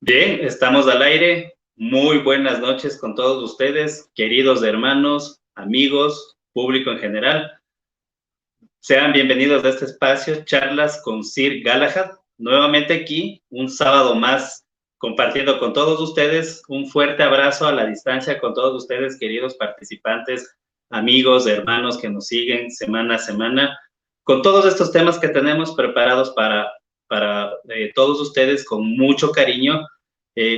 Bien, estamos al aire. Muy buenas noches con todos ustedes, queridos hermanos, amigos, público en general. Sean bienvenidos a este espacio, Charlas con Sir Galahad. Nuevamente aquí, un sábado más, compartiendo con todos ustedes. Un fuerte abrazo a la distancia con todos ustedes, queridos participantes, amigos, hermanos que nos siguen semana a semana, con todos estos temas que tenemos preparados para todos ustedes con mucho cariño.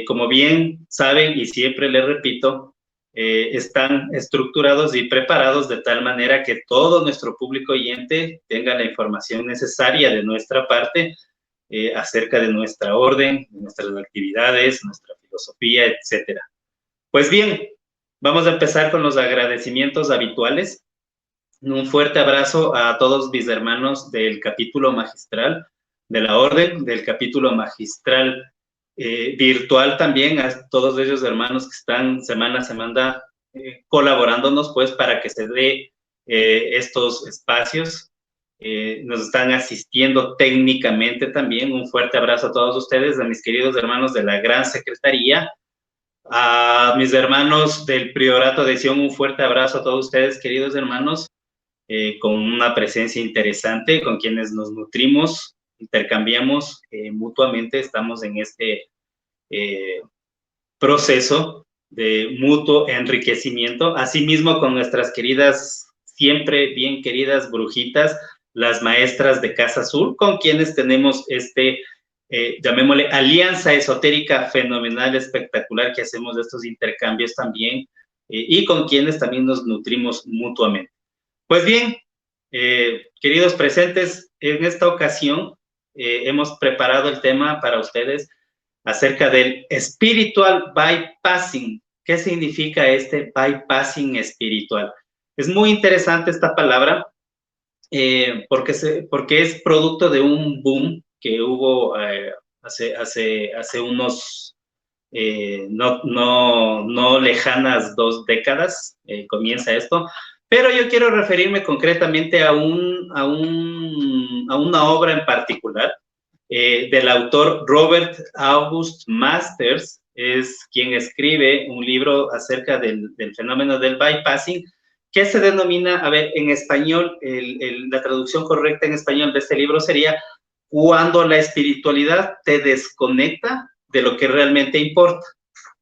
Como bien saben y siempre les repito, están estructurados y preparados de tal manera que todo nuestro público oyente tenga la información necesaria de nuestra parte acerca de nuestra orden, de nuestras actividades, nuestra filosofía, etcétera. Pues bien, vamos a empezar con los agradecimientos habituales. Un fuerte abrazo a todos mis hermanos del capítulo magistral de la orden, del capítulo magistral virtual también, a todos ellos hermanos que están semana a semana colaborándonos pues para que se dé estos espacios. Nos están asistiendo técnicamente también. Un fuerte abrazo a todos ustedes, a mis queridos hermanos de la Gran Secretaría, a mis hermanos del Priorato de Sion. Un fuerte abrazo a todos ustedes, queridos hermanos, con una presencia interesante, con quienes nos nutrimos, intercambiamos mutuamente, estamos en este proceso de mutuo enriquecimiento, asimismo con nuestras queridas, siempre bien queridas brujitas, las maestras de Casa Azul, con quienes tenemos llamémosle, alianza esotérica fenomenal, espectacular, que hacemos estos intercambios también, y con quienes también nos nutrimos mutuamente. Pues bien, queridos presentes, en esta ocasión hemos preparado el tema para ustedes acerca del spiritual bypassing. ¿Qué significa este bypassing espiritual? Es muy interesante esta palabra porque es producto de un boom que hubo hace unos no lejanas 2 décadas, comienza esto, pero yo quiero referirme concretamente a una obra en particular del autor Robert August Masters. Es quien escribe un libro acerca del fenómeno del bypassing, que se denomina, a ver, en español, la traducción correcta en español de este libro sería cuando la espiritualidad te desconecta de lo que realmente importa,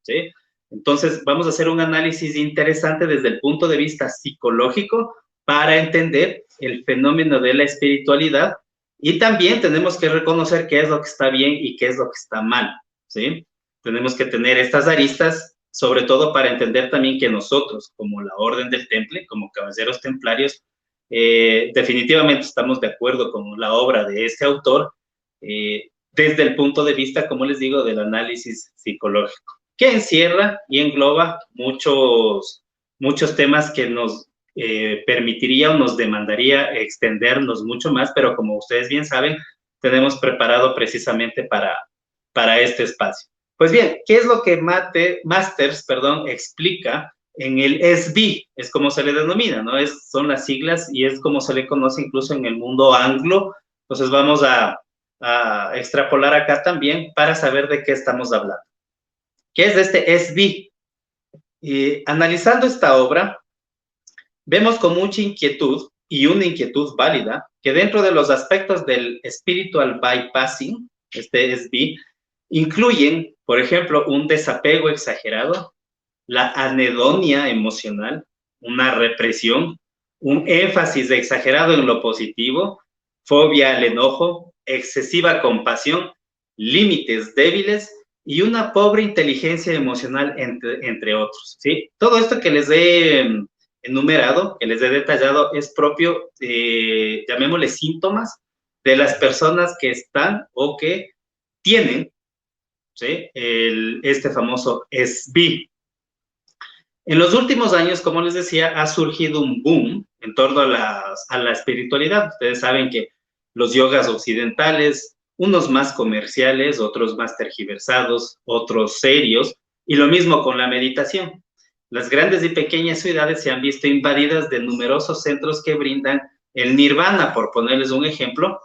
¿sí? Entonces, vamos a hacer un análisis interesante desde el punto de vista psicológico para entender el fenómeno de la espiritualidad, y también tenemos que reconocer qué es lo que está bien y qué es lo que está mal, ¿sí? Tenemos que tener estas aristas, sobre todo para entender también que nosotros, como la Orden del Temple, como caballeros templarios, definitivamente estamos de acuerdo con la obra de este autor, desde el punto de vista, como les digo, del análisis psicológico, que encierra y engloba muchos temas que nos permitiría o nos demandaría extendernos mucho más, pero como ustedes bien saben, tenemos preparado precisamente para este espacio. Pues bien, ¿qué es lo que Masters explica en el SB? Es como se le denomina, ¿no? Son las siglas y es como se le conoce incluso en el mundo anglo. Entonces vamos a extrapolar acá también para saber de qué estamos hablando. ¿Qué es este SB? Analizando esta obra, vemos con mucha inquietud, y una inquietud válida, que dentro de los aspectos del spiritual bypassing, este SB, incluyen, por ejemplo, un desapego exagerado, la anedonia emocional, una represión, un énfasis exagerado en lo positivo, fobia al enojo, excesiva compasión, límites débiles y una pobre inteligencia emocional, entre otros, ¿sí? Todo esto que les he enumerado, que les he detallado, es propio, llamémosle síntomas, de las personas que están o que tienen, ¿sí?, este famoso SB. En los últimos años, como les decía, ha surgido un boom en torno a la espiritualidad. Ustedes saben que los yogas occidentales, unos más comerciales, otros más tergiversados, otros serios, y lo mismo con la meditación. Las grandes y pequeñas ciudades se han visto invadidas de numerosos centros que brindan el nirvana, por ponerles un ejemplo,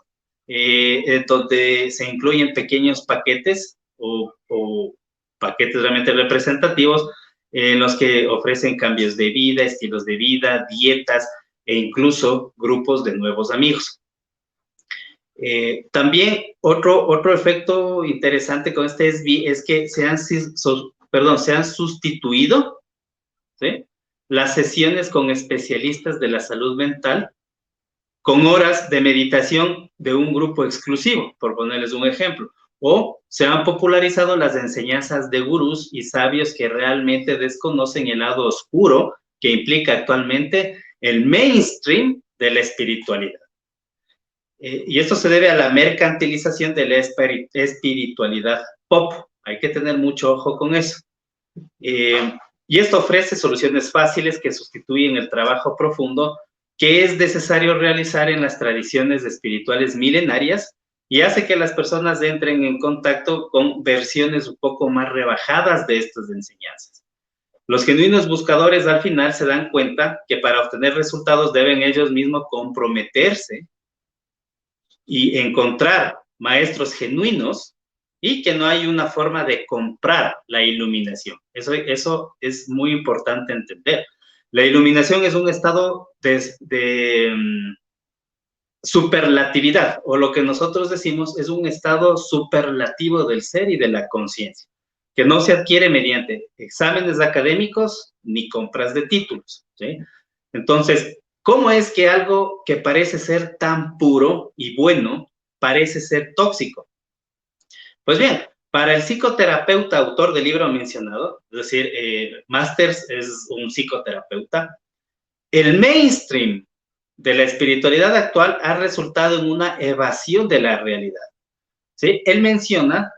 donde se incluyen pequeños paquetes o paquetes realmente representativos en los que ofrecen cambios de vida, estilos de vida, dietas e incluso grupos de nuevos amigos. También otro efecto interesante con este SB es que se han sustituido, ¿sí?, las sesiones con especialistas de la salud mental con horas de meditación de un grupo exclusivo, por ponerles un ejemplo. O se han popularizado las enseñanzas de gurús y sabios que realmente desconocen el lado oscuro que implica actualmente el mainstream de la espiritualidad. Y esto se debe a la mercantilización de la espiritualidad pop. Hay que tener mucho ojo con eso. Y esto ofrece soluciones fáciles que sustituyen el trabajo profundo que es necesario realizar en las tradiciones espirituales milenarias y hace que las personas entren en contacto con versiones un poco más rebajadas de estas enseñanzas. Los genuinos buscadores al final se dan cuenta que para obtener resultados deben ellos mismos comprometerse y encontrar maestros genuinos y que no hay una forma de comprar la iluminación. Eso es muy importante entender. La iluminación es un estado de superlatividad, o lo que nosotros decimos es un estado superlativo del ser y de la conciencia, que no se adquiere mediante exámenes académicos ni compras de títulos, ¿sí? Entonces, ¿cómo es que algo que parece ser tan puro y bueno parece ser tóxico? Pues bien, para el psicoterapeuta autor del libro mencionado, es decir, Masters es un psicoterapeuta, el mainstream de la espiritualidad actual ha resultado en una evasión de la realidad, ¿sí? Él menciona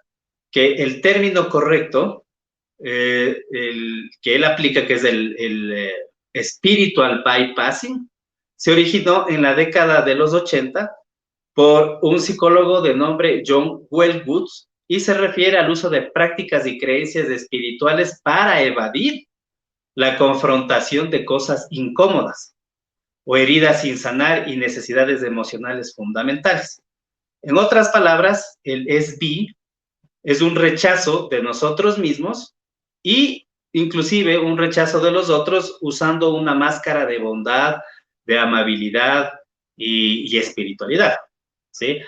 que el término correcto que él aplica, que es el spiritual bypassing, se originó en la década de los 80 por un psicólogo de nombre John Wellwoods y se refiere al uso de prácticas y creencias espirituales para evadir la confrontación de cosas incómodas o heridas sin sanar y necesidades emocionales fundamentales. En otras palabras, el SB es un rechazo de nosotros mismos y inclusive un rechazo de los otros usando una máscara de bondad, de amabilidad y espiritualidad, ¿sí?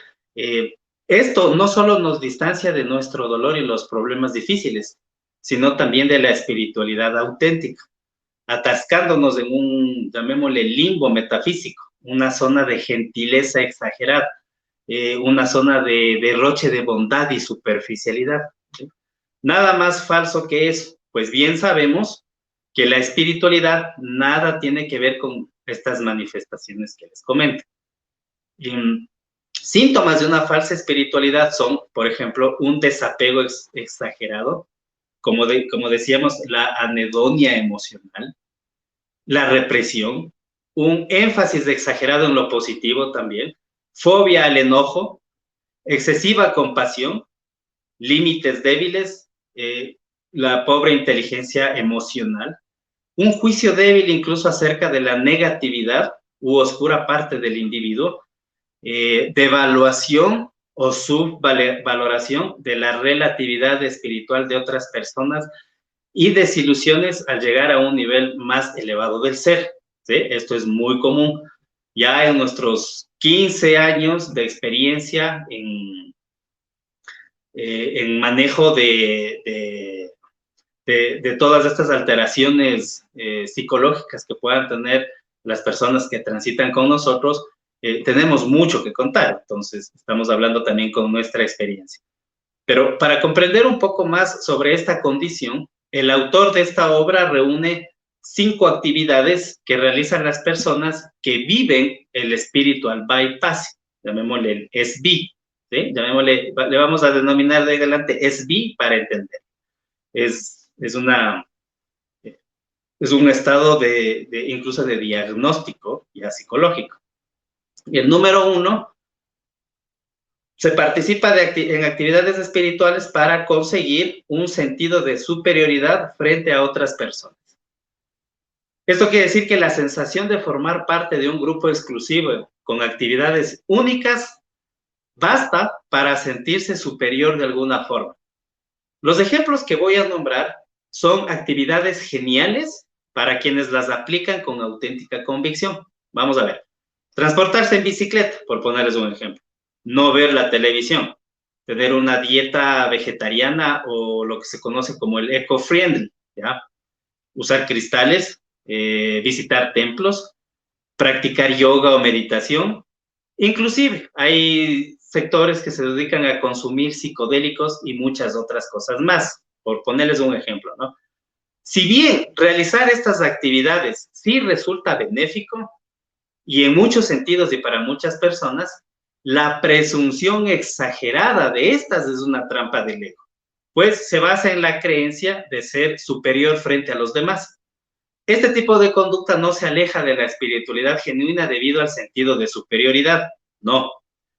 Esto no solo nos distancia de nuestro dolor y los problemas difíciles, sino también de la espiritualidad auténtica, atascándonos en un, llamémosle, limbo metafísico, una zona de gentileza exagerada, una zona de derroche de bondad y superficialidad, ¿sí? Nada más falso que eso, pues bien sabemos que la espiritualidad nada tiene que ver con estas manifestaciones que les comento. Síntomas de una falsa espiritualidad son, por ejemplo, un desapego exagerado, como decíamos, la anedonia emocional, la represión, un énfasis exagerado en lo positivo también, fobia al enojo, excesiva compasión, límites débiles, la pobre inteligencia emocional, un juicio débil incluso acerca de la negatividad u oscura parte del individuo, devaluación o subvaloración de la relatividad espiritual de otras personas y desilusiones al llegar a un nivel más elevado del ser, ¿sí? Esto es muy común. Ya en nuestros 15 años de experiencia en manejo de todas estas alteraciones psicológicas que puedan tener las personas que transitan con nosotros, tenemos mucho que contar. Entonces, estamos hablando también con nuestra experiencia. Pero para comprender un poco más sobre esta condición, el autor de esta obra reúne 5 actividades que realizan las personas que viven el spiritual bypass, llamémosle el SB, ¿sí? Llamémosle, le vamos a denominar de adelante SB para entender. Es un estado incluso de diagnóstico ya psicológico. Y el número 1, se participa en actividades espirituales para conseguir un sentido de superioridad frente a otras personas. Esto quiere decir que la sensación de formar parte de un grupo exclusivo con actividades únicas basta para sentirse superior de alguna forma. Los ejemplos que voy a nombrar son actividades geniales para quienes las aplican con auténtica convicción. Vamos a ver. Transportarse en bicicleta, por ponerles un ejemplo. No ver la televisión. Tener una dieta vegetariana o lo que se conoce como el eco-friendly, ¿ya? Usar cristales, visitar templos, practicar yoga o meditación. Inclusive hay sectores que se dedican a consumir psicodélicos y muchas otras cosas más, por ponerles un ejemplo, ¿no? Si bien realizar estas actividades sí resulta benéfico, y en muchos sentidos y para muchas personas, la presunción exagerada de estas es una trampa del ego, pues se basa en la creencia de ser superior frente a los demás. Este tipo de conducta no se aleja de la espiritualidad genuina debido al sentido de superioridad, no,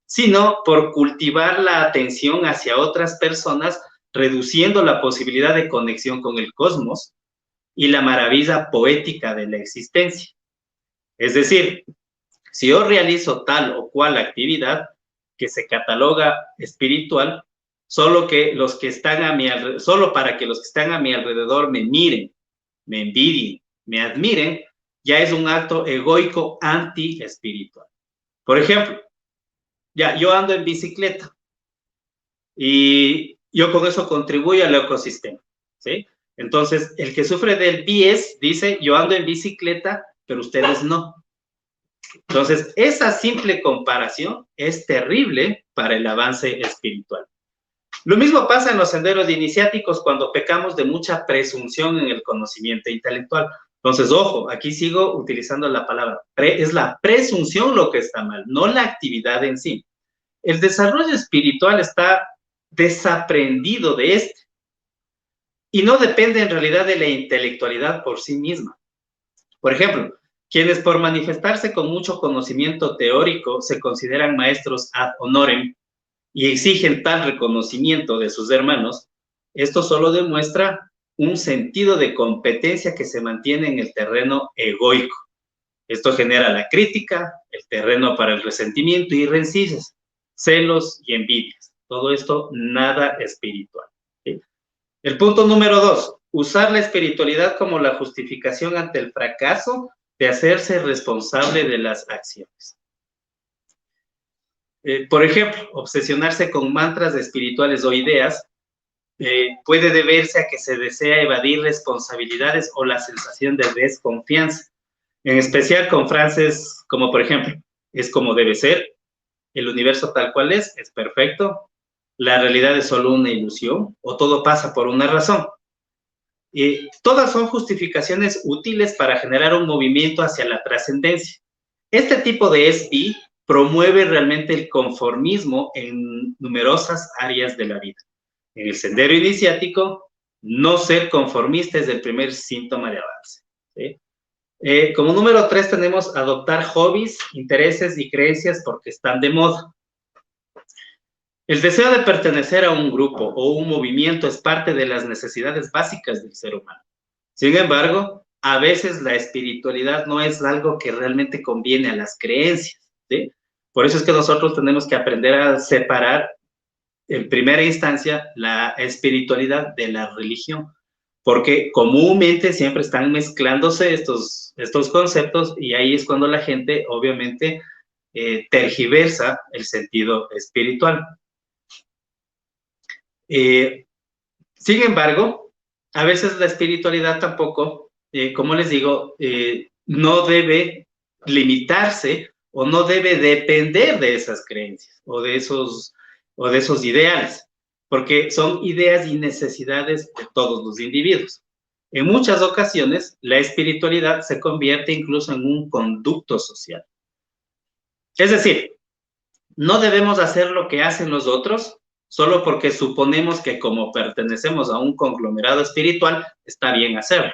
sino por cultivar la atención hacia otras personas, reduciendo la posibilidad de conexión con el cosmos y la maravilla poética de la existencia. Es decir, si yo realizo tal o cual actividad que se cataloga espiritual, solo para que los que están a mi alrededor me miren, me envidien, me admiren, ya es un acto egoico anti-espiritual. Por ejemplo, ya yo ando en bicicleta y yo con eso contribuyo al ecosistema, ¿sí? Entonces, el que sufre del bies dice, yo ando en bicicleta, pero ustedes no. Entonces, esa simple comparación es terrible para el avance espiritual. Lo mismo pasa en los senderos iniciáticos cuando pecamos de mucha presunción en el conocimiento intelectual. Entonces, ojo, aquí sigo utilizando la palabra, es la presunción lo que está mal, no la actividad en sí. El desarrollo espiritual está desaprendido de este y no depende en realidad de la intelectualidad por sí misma. Por ejemplo, quienes por manifestarse con mucho conocimiento teórico se consideran maestros ad honorem y exigen tal reconocimiento de sus hermanos, esto solo demuestra un sentido de competencia que se mantiene en el terreno egoico. Esto genera la crítica, el terreno para el resentimiento y rencillas, celos y envidias. Todo esto nada espiritual, ¿sí? El punto número 2, usar la espiritualidad como la justificación ante el fracaso de hacerse responsable de las acciones. Por ejemplo, obsesionarse con mantras espirituales o ideas puede deberse a que se desea evadir responsabilidades o la sensación de desconfianza, en especial con frases como, por ejemplo, es como debe ser, el universo tal cual es perfecto, la realidad es solo una ilusión o todo pasa por una razón. Todas son justificaciones útiles para generar un movimiento hacia la trascendencia. Este tipo de SB promueve realmente el conformismo en numerosas áreas de la vida. En el sendero iniciático, no ser conformista es el primer síntoma de avance, ¿sí? Como número 3 tenemos adoptar hobbies, intereses y creencias porque están de moda. El deseo de pertenecer a un grupo o un movimiento es parte de las necesidades básicas del ser humano. Sin embargo, a veces la espiritualidad no es algo que realmente conviene a las creencias, ¿sí? Por eso es que nosotros tenemos que aprender a separar, en primera instancia, la espiritualidad de la religión, porque comúnmente siempre están mezclándose estos conceptos y ahí es cuando la gente, obviamente, tergiversa el sentido espiritual. Sin embargo, a veces la espiritualidad tampoco, como les digo, no debe limitarse o no debe depender de esas creencias o de esos ideales, porque son ideas y necesidades de todos los individuos. En muchas ocasiones, la espiritualidad se convierte incluso en un conducto social. Es decir, no debemos hacer lo que hacen los otros solo porque suponemos que como pertenecemos a un conglomerado espiritual, está bien hacerlo.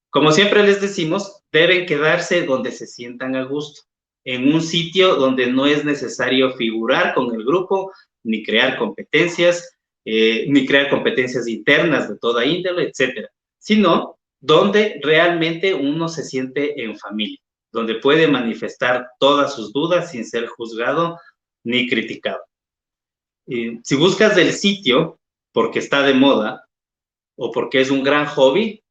Como siempre les decimos, deben quedarse donde se sientan a gusto, en un sitio donde no es necesario figurar con el grupo, ni crear competencias internas de toda índole, etcétera, sino donde realmente uno se siente en familia, donde puede manifestar todas sus dudas sin ser juzgado ni criticado. Si buscas del sitio, porque está de moda o porque es un gran hobby,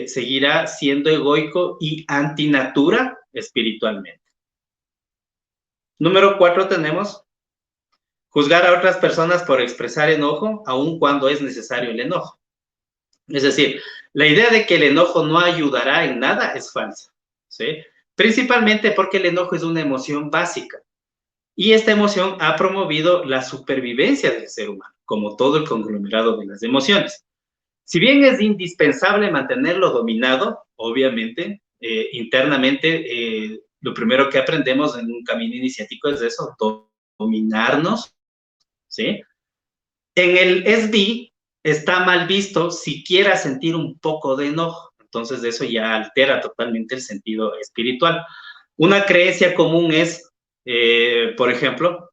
seguirá siendo egoico y antinatura espiritualmente. Número 4 tenemos juzgar a otras personas por expresar enojo, aun cuando es necesario el enojo. Es decir, la idea de que el enojo no ayudará en nada es falsa, ¿sí? Principalmente porque el enojo es una emoción básica y esta emoción ha promovido la supervivencia del ser humano, como todo el conglomerado de las emociones. Si bien es indispensable mantenerlo dominado, obviamente, internamente, lo primero que aprendemos en un camino iniciático es eso, dominarnos, ¿sí? En el SD está mal visto siquiera sentir un poco de enojo, entonces eso ya altera totalmente el sentido espiritual. Una creencia común es, por ejemplo,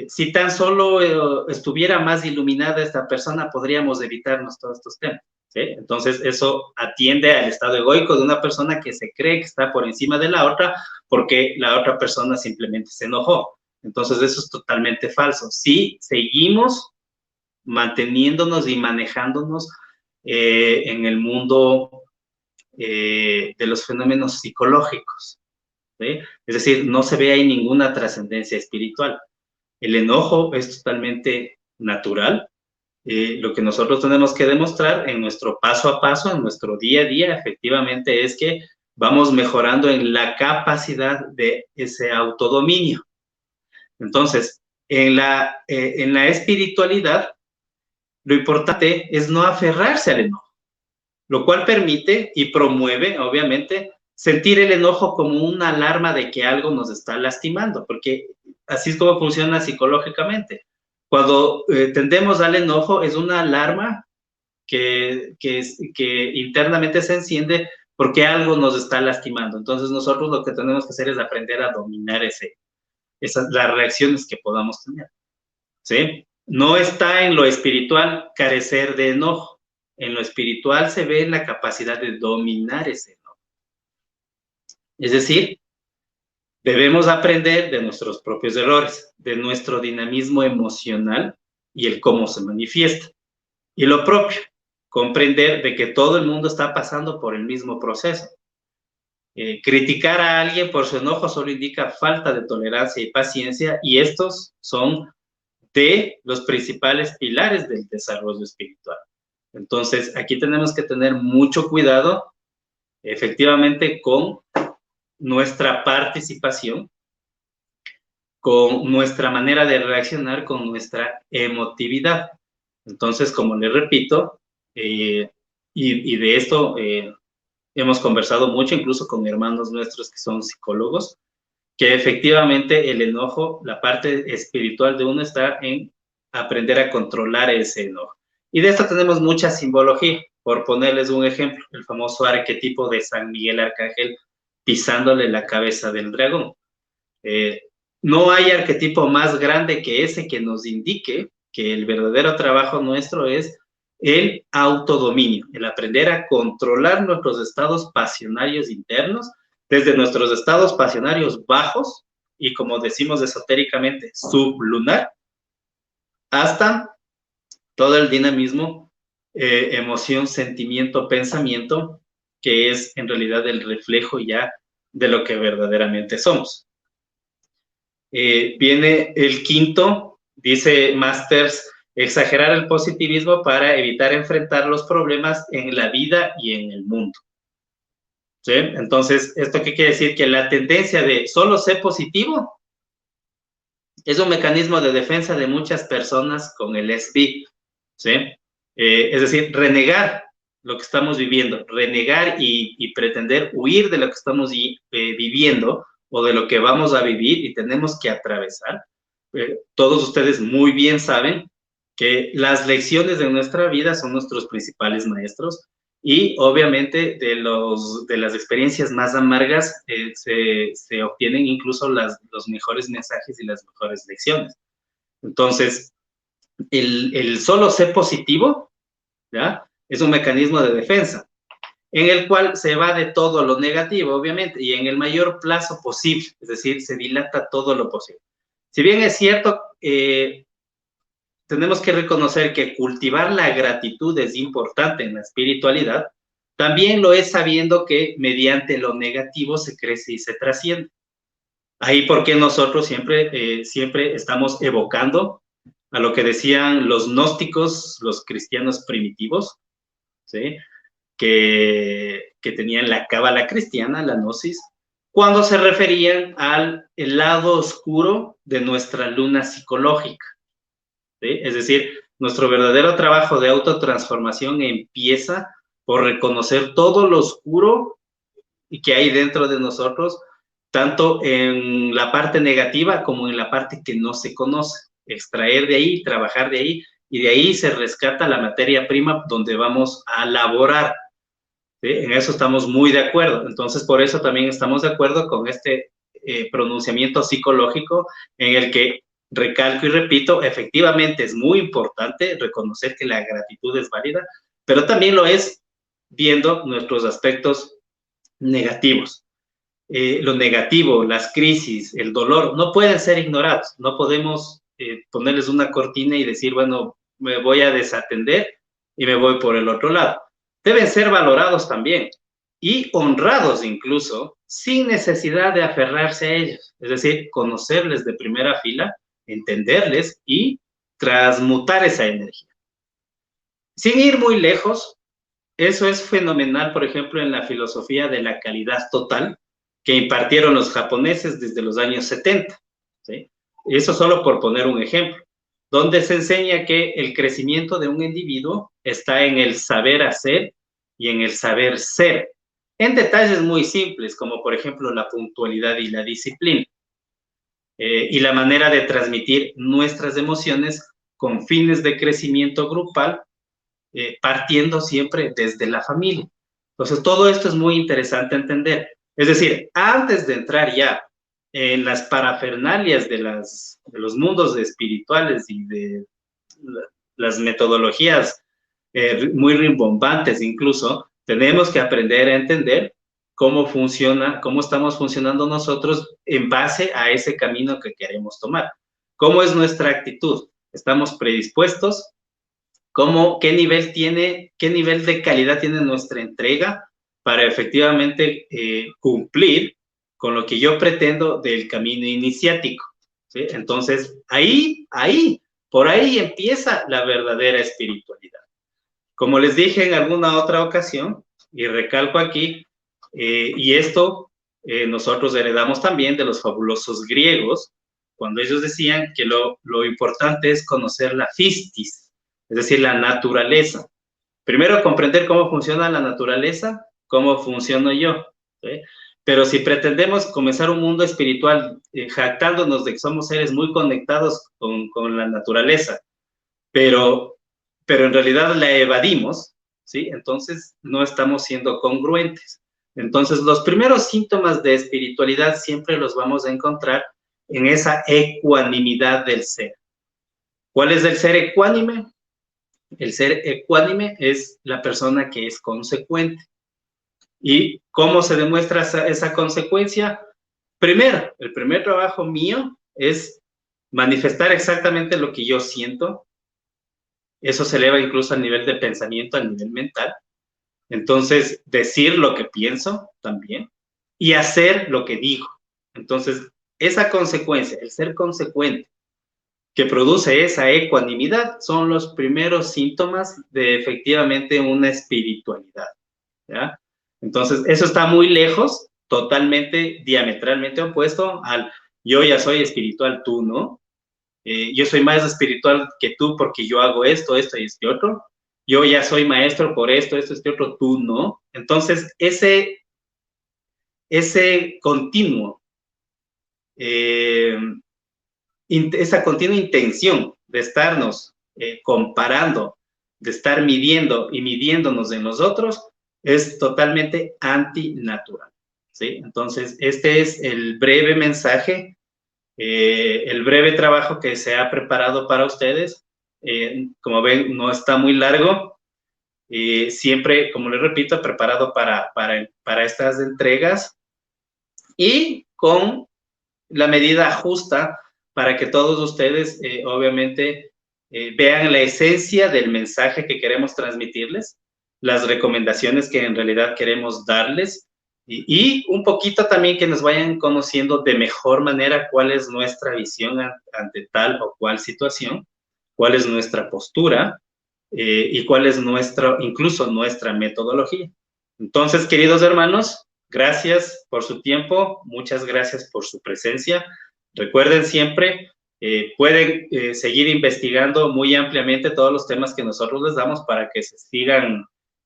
si tan solo estuviera más iluminada esta persona, podríamos evitarnos todos estos temas, ¿sí? Entonces, eso atiende al estado egoico de una persona que se cree que está por encima de la otra porque la otra persona simplemente se enojó. Entonces, eso es totalmente falso. Sí, seguimos manteniéndonos y manejándonos en el mundo de los fenómenos psicológicos, ¿sí? Es decir, no se ve ahí ninguna trascendencia espiritual. El enojo es totalmente natural. Lo que nosotros tenemos que demostrar en nuestro paso a paso, en nuestro día a día, efectivamente, es que vamos mejorando en la capacidad de ese autodominio. Entonces, en la espiritualidad, lo importante es no aferrarse al enojo, lo cual permite y promueve, obviamente, sentir el enojo como una alarma de que algo nos está lastimando, porque así es como funciona psicológicamente. Cuando tendemos al enojo, es una alarma que internamente se enciende porque algo nos está lastimando. Entonces, nosotros lo que tenemos que hacer es aprender a dominar las reacciones que podamos tener, ¿sí? No está en lo espiritual carecer de enojo. En lo espiritual se ve en la capacidad de dominar ese enojo. Es decir, debemos aprender de nuestros propios errores, de nuestro dinamismo emocional y el cómo se manifiesta. Y lo propio, comprender de que todo el mundo está pasando por el mismo proceso. Criticar a alguien por su enojo solo indica falta de tolerancia y paciencia, y estos son de los principales pilares del desarrollo espiritual. Entonces, aquí tenemos que tener mucho cuidado, efectivamente, con nuestra participación, con nuestra manera de reaccionar, con nuestra emotividad. Entonces, como les repito, y de esto hemos conversado mucho, incluso con hermanos nuestros que son psicólogos, que efectivamente el enojo, la parte espiritual de uno está en aprender a controlar ese enojo. Y de esto tenemos mucha simbología. Por ponerles un ejemplo, el famoso arquetipo de San Miguel Arcángel pisándole la cabeza del dragón. No hay arquetipo más grande que ese que nos indique que el verdadero trabajo nuestro es el autodominio, el aprender a controlar nuestros estados pasionarios internos, desde nuestros estados pasionarios bajos y, como decimos esotéricamente, sublunar, hasta todo el dinamismo, emoción, sentimiento, pensamiento, que es en realidad el reflejo ya de lo que verdaderamente somos. Viene el quinto, dice Masters, exagerar el positivismo para evitar enfrentar los problemas en la vida y en el mundo. ¿Sí? Entonces, ¿esto qué quiere decir? Que la tendencia de solo ser positivo es un mecanismo de defensa de muchas personas con el SB, ¿sí? Es decir, renegar lo que estamos viviendo, renegar y pretender huir de lo que estamos viviendo o de lo que vamos a vivir y tenemos que atravesar. Todos ustedes muy bien saben que las lecciones de nuestra vida son nuestros principales maestros y obviamente de las experiencias más amargas se obtienen incluso los mejores mensajes y las mejores lecciones. Entonces, el solo ser positivo, ¿ya? Es un mecanismo de defensa en el cual se va de todo lo negativo, obviamente, y en el mayor plazo posible, es decir, se dilata todo lo posible. Si bien es cierto, tenemos que reconocer que cultivar la gratitud es importante en la espiritualidad, también lo es sabiendo que mediante lo negativo se crece y se trasciende. Ahí porque nosotros siempre estamos evocando a lo que decían los gnósticos, los cristianos primitivos, ¿sí? que tenían la cábala cristiana, la gnosis, cuando se referían al lado oscuro de nuestra luna psicológica. ¿Sí? Es decir, nuestro verdadero trabajo de autotransformación empieza por reconocer todo lo oscuro que hay dentro de nosotros, tanto en la parte negativa como en la parte que no se conoce. Extraer de ahí, trabajar de ahí, y de ahí se rescata la materia prima donde vamos a laborar. ¿Sí? En eso estamos muy de acuerdo. Entonces, por eso también estamos de acuerdo con este pronunciamiento psicológico en el que recalco y repito, efectivamente es muy importante reconocer que la gratitud es válida, pero también lo es viendo nuestros aspectos negativos. Lo negativo, las crisis, el dolor, no pueden ser ignorados. No podemos ponerles una cortina y decir, bueno, me voy a desatender y me voy por el otro lado. Deben ser valorados también y honrados incluso, sin necesidad de aferrarse a ellos. Es decir, conocerles de primera fila, entenderles y transmutar esa energía. Sin ir muy lejos, eso es fenomenal, por ejemplo, en la filosofía de la calidad total que impartieron los japoneses desde los años 70. ¿Sí? Eso solo por poner un ejemplo, donde se enseña que el crecimiento de un individuo está en el saber hacer y en el saber ser, en detalles muy simples, como por ejemplo la puntualidad y la disciplina, y la manera de transmitir nuestras emociones con fines de crecimiento grupal, partiendo siempre desde la familia. Entonces, todo esto es muy interesante entender. Es decir, antes de entrar ya en las parafernalias de los mundos espirituales y de las metodologías muy rimbombantes incluso, tenemos que aprender a entender cómo funciona, cómo estamos funcionando nosotros en base a ese camino que queremos tomar. ¿Cómo es nuestra actitud? ¿Estamos predispuestos? ¿Qué nivel de calidad tiene nuestra entrega para efectivamente cumplir con lo que yo pretendo del camino iniciático? ¿Sí? Entonces, por ahí empieza la verdadera espiritualidad. Como les dije en alguna otra ocasión, y recalco aquí, y esto nosotros heredamos también de los fabulosos griegos, cuando ellos decían que lo importante es conocer la fistis, es decir, la naturaleza. Primero, comprender cómo funciona la naturaleza, cómo funciono yo. ¿Sí? Pero si pretendemos comenzar un mundo espiritual jactándonos de que somos seres muy conectados con la naturaleza, pero en realidad la evadimos, ¿sí? Entonces no estamos siendo congruentes. Entonces los primeros síntomas de espiritualidad siempre los vamos a encontrar en esa ecuanimidad del ser. ¿Cuál es el ser ecuánime? El ser ecuánime es la persona que es consecuente. ¿Y cómo se demuestra esa consecuencia? Primero, el primer trabajo mío es manifestar exactamente lo que yo siento. Eso se eleva incluso al nivel de pensamiento, al nivel mental. Entonces, decir lo que pienso también y hacer lo que digo. Entonces, esa consecuencia, el ser consecuente, que produce esa ecuanimidad, son los primeros síntomas de efectivamente una espiritualidad. ¿Ya? Entonces, eso está muy lejos, totalmente, diametralmente opuesto al yo ya soy espiritual, tú no. Yo soy más espiritual que tú porque yo hago esto, esto y este otro. Yo ya soy maestro por esto, este otro, tú no. Entonces, ese continuo, esa continua intención de estarnos comparando, de estar midiendo y midiéndonos en los otros, es totalmente antinatural. ¿Sí? Entonces, este es el breve mensaje, el breve trabajo que se ha preparado para ustedes. Como ven, no está muy largo. Siempre, como les repito, preparado para estas entregas y con la medida justa para que todos ustedes, obviamente, vean la esencia del mensaje que queremos transmitirles, las recomendaciones que en realidad queremos darles, y un poquito también que nos vayan conociendo de mejor manera cuál es nuestra visión ante tal o cual situación, cuál es nuestra postura, y cuál es incluso nuestra metodología. Entonces, queridos hermanos, gracias por su tiempo, muchas gracias por su presencia. Recuerden siempre, pueden seguir investigando muy ampliamente todos los temas que nosotros les damos para que se sigan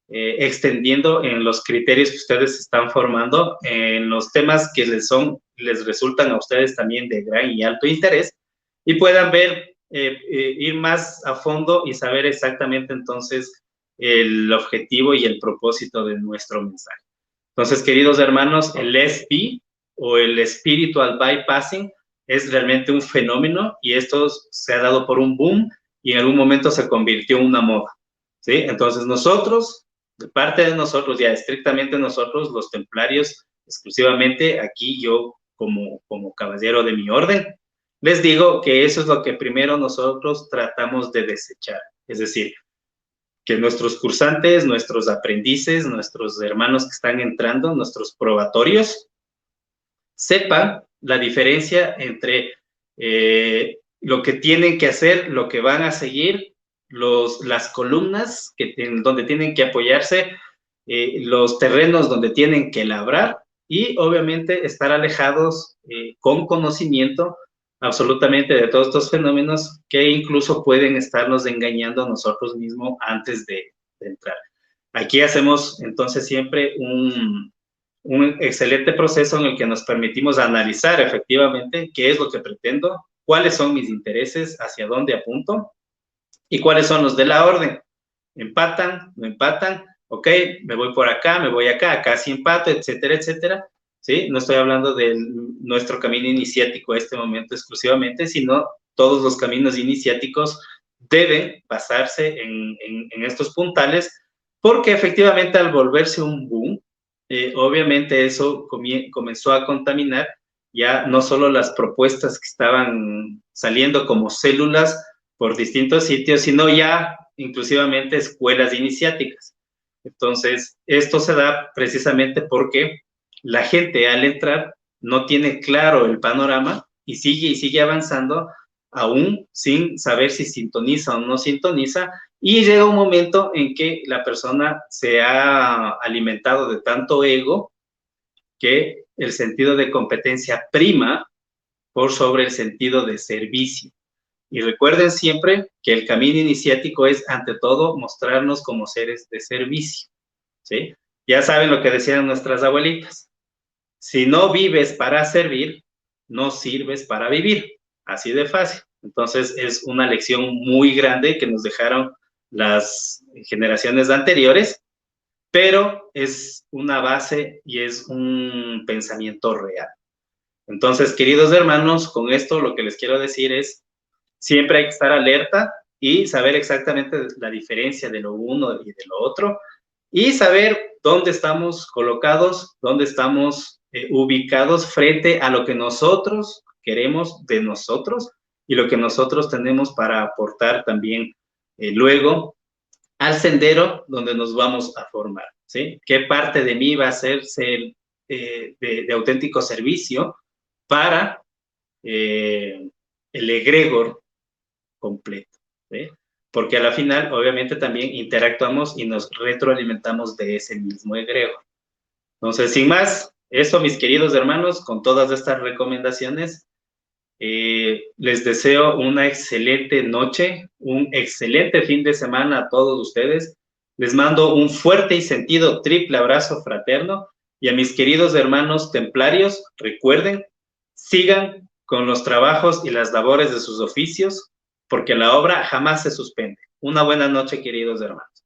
extendiendo en los criterios que ustedes están formando, en los temas que les resultan a ustedes también de gran y alto interés, y puedan ver, ir más a fondo y saber exactamente entonces el objetivo y el propósito de nuestro mensaje. Entonces, queridos hermanos, el SP o el Spiritual Bypassing es realmente un fenómeno, y esto se ha dado por un boom y en algún momento se convirtió en una moda, ¿sí? Entonces nosotros, de parte de nosotros, ya estrictamente nosotros, los templarios, exclusivamente aquí yo como caballero de mi orden, les digo que eso es lo que primero nosotros tratamos de desechar. Es decir, que nuestros cursantes, nuestros aprendices, nuestros hermanos que están entrando, nuestros probatorios, sepan la diferencia entre lo que tienen que hacer, lo que van a seguir, las columnas donde tienen que apoyarse, los terrenos donde tienen que labrar, y obviamente estar alejados con conocimiento absolutamente de todos estos fenómenos que incluso pueden estarnos engañando a nosotros mismos antes de entrar. Aquí hacemos entonces siempre un excelente proceso en el que nos permitimos analizar efectivamente qué es lo que pretendo, cuáles son mis intereses, hacia dónde apunto y cuáles son los de la orden. ¿Empatan? ¿No empatan? Ok, me voy por acá, me voy acá sí empato, etcétera, etcétera. ¿Sí? No estoy hablando de nuestro camino iniciático en este momento exclusivamente, sino todos los caminos iniciáticos deben basarse en estos puntales, porque efectivamente al volverse un boom, obviamente eso comenzó a contaminar ya no solo las propuestas que estaban saliendo como células por distintos sitios, sino ya inclusivamente escuelas iniciáticas. Entonces, esto se da precisamente porque la gente al entrar no tiene claro el panorama y sigue avanzando, aún sin saber si sintoniza o no sintoniza, y llega un momento en que la persona se ha alimentado de tanto ego que el sentido de competencia prima por sobre el sentido de servicio. Y recuerden siempre que el camino iniciático es, ante todo, mostrarnos como seres de servicio, ¿sí? Ya saben lo que decían nuestras abuelitas: si no vives para servir, no sirves para vivir. Así de fácil. Entonces, es una lección muy grande que nos dejaron las generaciones anteriores, pero es una base y es un pensamiento real. Entonces, queridos hermanos, con esto lo que les quiero decir es: siempre hay que estar alerta y saber exactamente la diferencia de lo uno y de lo otro, y saber dónde estamos colocados, dónde estamos ubicados frente a lo que nosotros queremos de nosotros y lo que nosotros tenemos para aportar también luego al sendero donde nos vamos a formar, ¿sí? ¿Qué parte de mí va a ser de auténtico servicio para el egregor completo, ¿sí? Porque a la final, obviamente, también interactuamos y nos retroalimentamos de ese mismo egregor. Entonces, sin más, eso, mis queridos hermanos, con todas estas recomendaciones, les deseo una excelente noche, un excelente fin de semana a todos ustedes. Les mando un fuerte y sentido triple abrazo fraterno, y a mis queridos hermanos templarios, recuerden, sigan con los trabajos y las labores de sus oficios, porque la obra jamás se suspende. Una buena noche, queridos hermanos.